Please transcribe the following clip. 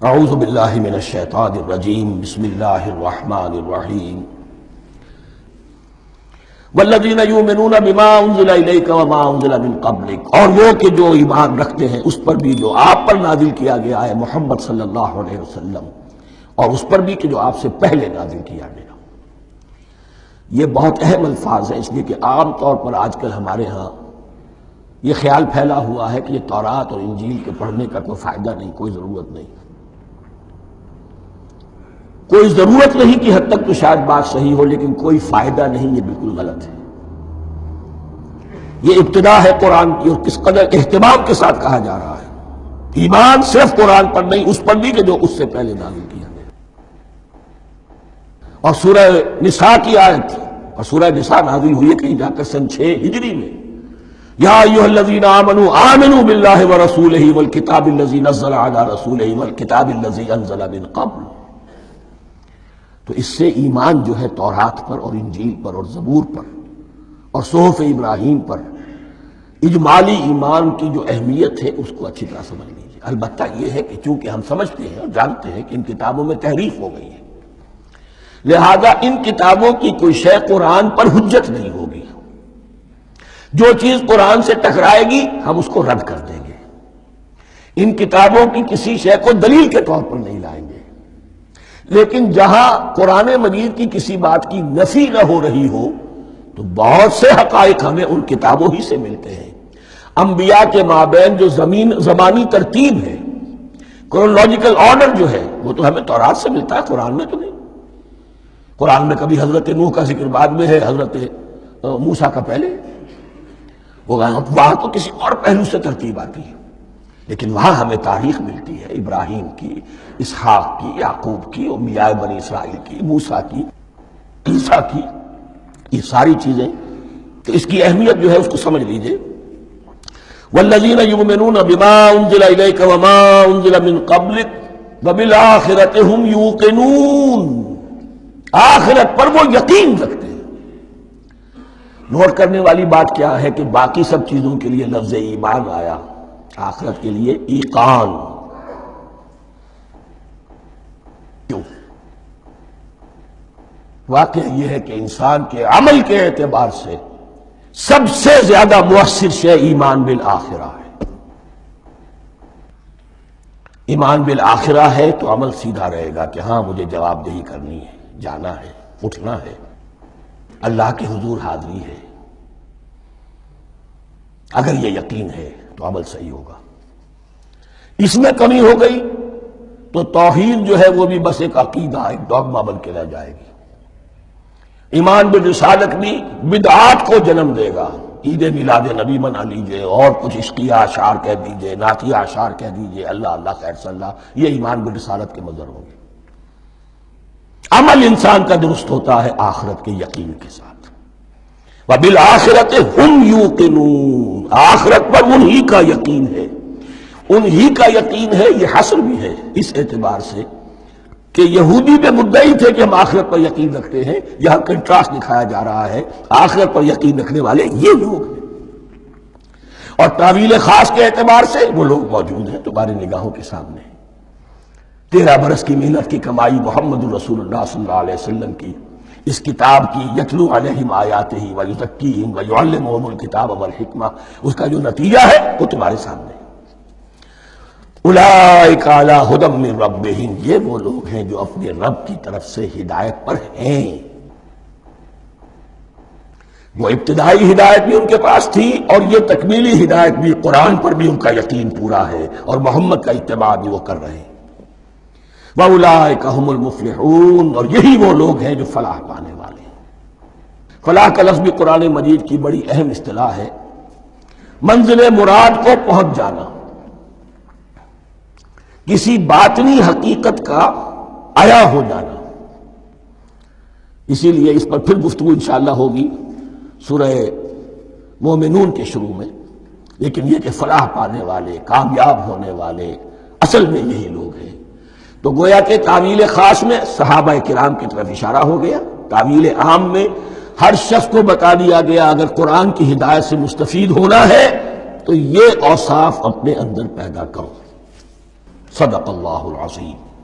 اعوذ باللہ من الشیطان الرجیم بسم اللہ الرحمن الرحیم والذین یؤمنون بما انزل الیک وما انزل من قبلک، اور وہ کہ جو ایمان رکھتے ہیں اس پر بھی جو آپ پر نازل کیا گیا ہے محمد صلی اللہ علیہ وسلم، اور اس پر بھی کہ جو آپ سے پہلے نازل کیا گیا۔ یہ بہت اہم الفاظ ہیں، اس لیے کہ عام طور پر آج کل ہمارے ہاں یہ خیال پھیلا ہوا ہے کہ یہ تورات اور انجیل کے پڑھنے کا کوئی فائدہ نہیں، کوئی ضرورت نہیں، کوئی ضرورت نہیں کی حد تک تو شاید بات صحیح ہو، لیکن کوئی فائدہ نہیں، یہ بالکل غلط ہے۔ یہ ابتدا ہے قرآن کی، اور کس قدر اہتمام کے ساتھ کہا جا رہا ہے۔ ایمان صرف قرآن پر نہیں، اس پر بھی کہ جو اس سے پہلے نازل کیا گیا۔ اور سورہ نساء کی آیت، اور سورہ نساء نازل ہوئی ہے کہیں جا کر سن 6 ہجری میں، یا ایھا الذین آمنوا آمنوا باللہ ورسولہ والکتاب الذی نزل علی رسولہ والکتاب الذی انزل من قبل۔ تو اس سے ایمان جو ہے تورات پر اور انجیل پر اور زبور پر اور صحف ابراہیم پر، اجمالی ایمان کی جو اہمیت ہے اس کو اچھی طرح سمجھ لیجیے۔ البتہ یہ ہے کہ چونکہ ہم سمجھتے ہیں اور جانتے ہیں کہ ان کتابوں میں تحریف ہو گئی ہے، لہذا ان کتابوں کی کوئی شے قرآن پر حجت نہیں ہوگی۔ جو چیز قرآن سے ٹکرائے گی ہم اس کو رد کر دیں گے، ان کتابوں کی کسی شے کو دلیل کے طور پر نہیں لائیں گے۔ لیکن جہاں قرآن مجید کی کسی بات کی نفی نہ ہو رہی ہو تو بہت سے حقائق ہمیں ان کتابوں ہی سے ملتے ہیں۔ انبیاء کے مابین جو زمانی ترتیب ہے، کرونالوجیکل آرڈر جو ہے، وہ تو ہمیں تورات سے ملتا ہے، قرآن میں تو نہیں۔ قرآن میں کبھی حضرت نوح کا ذکر بعد میں ہے، حضرت موسیٰ کا پہلے، وہاں تو کسی اور پہلو سے ترتیب آتی ہے، لیکن وہاں ہمیں تاریخ ملتی ہے ابراہیم کی، اسحاق کی، یعقوب کی، انبیاء بنی اسرائیل کی، موسیٰ کی، عیسیٰ کی، یہ ساری چیزیں۔ تو اس کی اہمیت جو ہے اس کو سمجھ لیجئے۔ والذین یؤمنون بما انزل الیک وما انزل من قبلک وبالآخرۃ ھم یوقنون، آخرت پر وہ یقین رکھتے ہیں۔ نوٹ کرنے والی بات کیا ہے کہ باقی سب چیزوں کے لیے لفظ ایمان آیا، آخرت کے لیے ایقان کیوں؟ واقعہ یہ ہے کہ انسان کے عمل کے اعتبار سے سب سے زیادہ مؤثر شے ایمان بالآخرہ ہے۔ ایمان بالآخرہ ہے تو عمل سیدھا رہے گا کہ ہاں مجھے جواب دہی کرنی ہے، جانا ہے، اٹھنا ہے، اللہ کے حضور حاضری ہے۔ اگر یہ یقین ہے تو عمل صحیح ہوگا۔ اس میں کمی ہو گئی تو توحید جو ہے وہ بھی بس ایک عقیدہ، ایک ڈوگما بن کے رہ جائے گی۔ ایمان بالرسالت بھی بدعات کو جنم دے گا۔ عید میلاد نبی منا لیجئے، اور کچھ عشقیہ اشعار کہہ دیجئے، نعتیہ اشعار کہہ دیجئے، اللہ اللہ خیر صلی اللہ، یہ ایمان بالرسالت کے مظہر ہوں گے۔ عمل انسان کا درست ہوتا ہے آخرت کے یقین کے ساتھ۔ وبالآخرۃ ھم یوقنون، آخرت پر انہی کا یقین ہے، انہی کا یقین ہے۔ یہ حصر بھی ہے اس اعتبار سے کہ یہودی بھی مدعی تھے کہ ہم آخرت پر یقین رکھتے ہیں، یہاں کنٹراسٹ دکھایا جا رہا ہے، آخرت پر یقین رکھنے والے یہ لوگ ہیں، اور تعویل خاص کے اعتبار سے وہ لوگ موجود ہیں تمہاری نگاہوں کے سامنے۔ 13 برس کی محنت کی کمائی محمد الرسول اللہ صلی اللہ علیہ وسلم کی، اس کتاب کی، یتلو علیہم آیاتہ ویزکیہم ویعلمہم الکتاب والحکمہ، اس کا جو نتیجہ ہے وہ تمہارے سامنے۔ اولئک علی ھدی من ربہم، یہ وہ لوگ ہیں جو اپنے رب کی طرف سے ہدایت پر ہیں۔ وہ ابتدائی ہدایت بھی ان کے پاس تھی، اور یہ تکمیلی ہدایت بھی، قرآن پر بھی ان کا یقین پورا ہے، اور محمد کا اتباع بھی وہ کر رہے ہیں۔ وَأُولَٰئِكَ هُمُ الْمُفْلِحُونَ، اور یہی وہ لوگ ہیں جو فلاح پانے والے ہیں۔ فلاح کا لفظ بھی قرآن مجید کی بڑی اہم اصطلاح ہے، منزل مراد کو پہنچ جانا، کسی باطنی حقیقت کا عیا ہو جانا۔ اسی لیے اس پر پھر گفتگو انشاءاللہ ہوگی سورہ مومنون کے شروع میں، لیکن یہ کہ فلاح پانے والے، کامیاب ہونے والے اصل میں یہی لوگ ہیں۔ تو گویا کہ تعویل خاص میں صحابہ کرام کی طرف اشارہ ہو گیا، تعویل عام میں ہر شخص کو بتا دیا گیا اگر قرآن کی ہدایت سے مستفید ہونا ہے تو یہ اوصاف اپنے اندر پیدا کرو۔ صدق اللہ العظیم.